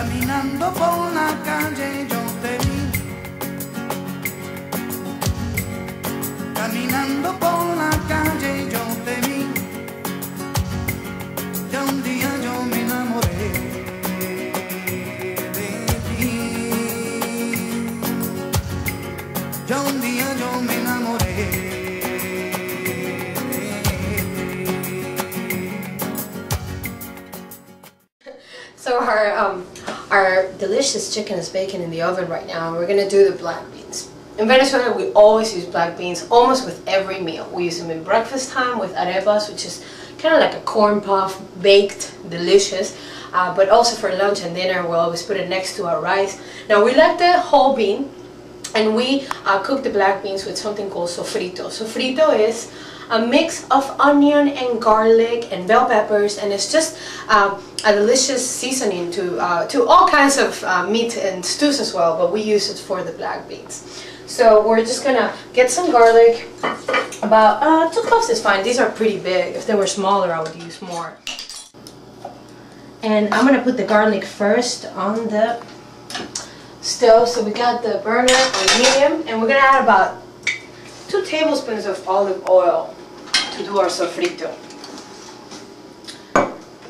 Caminando por la calle yo te vi. Caminando por la calle yo te vi. Ya un día yo me enamoré de ti. Ya un día yo me enamoré de ti. So our delicious chicken is baking in the oven right now, and we're gonna do the black beans. In Venezuela, we always use black beans almost with every meal. We use them in breakfast time with arepas, which is kind of like a corn puff, baked, delicious. But also for lunch and dinner, we'll always put it next to our rice. Now we like the whole bean, and we cook the black beans with something called sofrito. Sofrito is a mix of onion and garlic and bell peppers, and it's just a delicious seasoning to all kinds of meat and stews as well, but we use it for the black beans. So we're just gonna get some garlic, about 2 cloves is fine. These are pretty big. If they were smaller, I would use more. And I'm gonna put the garlic first on the stove. So we got the burner on medium, and we're gonna add about 2 tablespoons of olive oil to do our sofrito.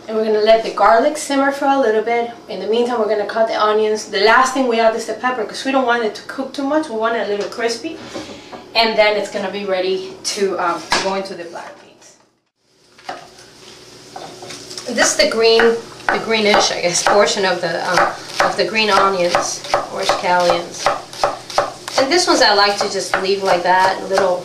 And we're going to let the garlic simmer for a little bit. In the meantime, we're going to cut the onions. The last thing we add is the pepper, because we don't want it to cook too much. We want it a little crispy. And then it's going to be ready to go into the black beans. This is the greenish, I guess, portion of the green onions, or scallions. And this ones I like to just leave like that, a little.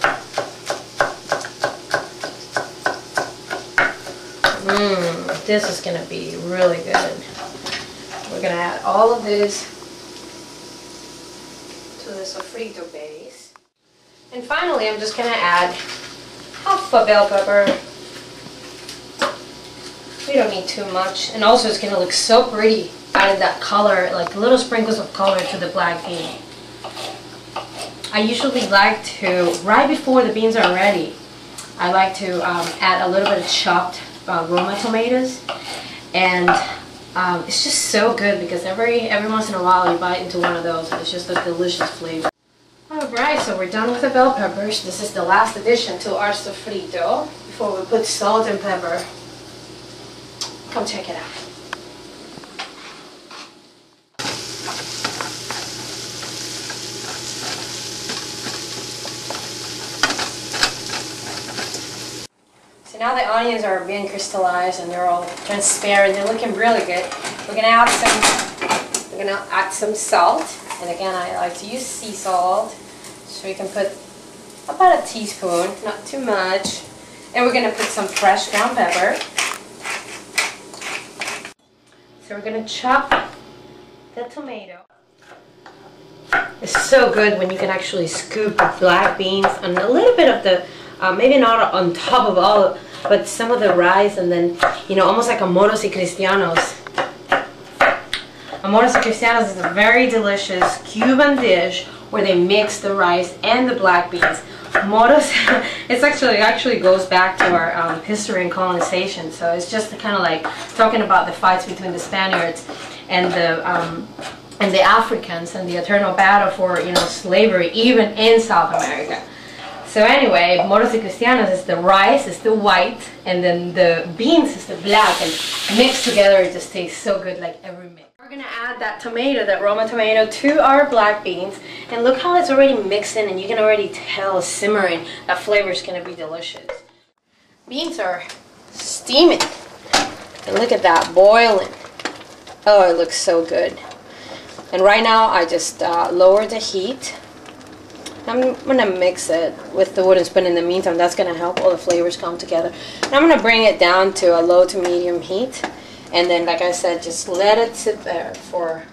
This is going to be really good. We're going to add all of this to the sofrito base. And finally, I'm just going to add half a bell pepper. We don't need too much. And also it's going to look so pretty, adding that color, like little sprinkles of color to the black bean. I usually like to, right before the beans are ready, I like to add a little bit of chopped Roma tomatoes, and it's just so good because every once in a while you bite into one of those and it's just a delicious flavor. Alright, so we're done with the bell peppers. This is the last addition to our sofrito before we put salt and pepper. Come check it out. Now the onions are being crystallized and they're all transparent. They're looking really good. We're gonna add some salt, and again I like to use sea salt. So we can put about a teaspoon, not too much. And we're gonna put some fresh ground pepper. So we're gonna chop the tomato. It's so good when you can actually scoop the black beans and a little bit of the maybe not on top of all, but some of the rice, and then, you know, almost like a moros y cristianos. A moros y cristianos is a very delicious Cuban dish where they mix the rice and the black beans. Moros, it actually goes back to our history and colonization. So it's just kind of like talking about the fights between the Spaniards and the Africans and the eternal battle for, you know, slavery, even in South America. So anyway, moros y cristianos is the rice, is the white, and then the beans is the black, and mixed together it just tastes so good, like every mix. We're gonna add that tomato, that Roma tomato, to our black beans, and look how it's already mixing, and you can already tell simmering. That flavor is gonna be delicious. Beans are steaming, and look at that, boiling. Oh, it looks so good. And right now I just lowered the heat. I'm going to mix it with the wooden spoon in the meantime. That's going to help all the flavors come together. And I'm going to bring it down to a low to medium heat. And then, like I said, just let it sit there for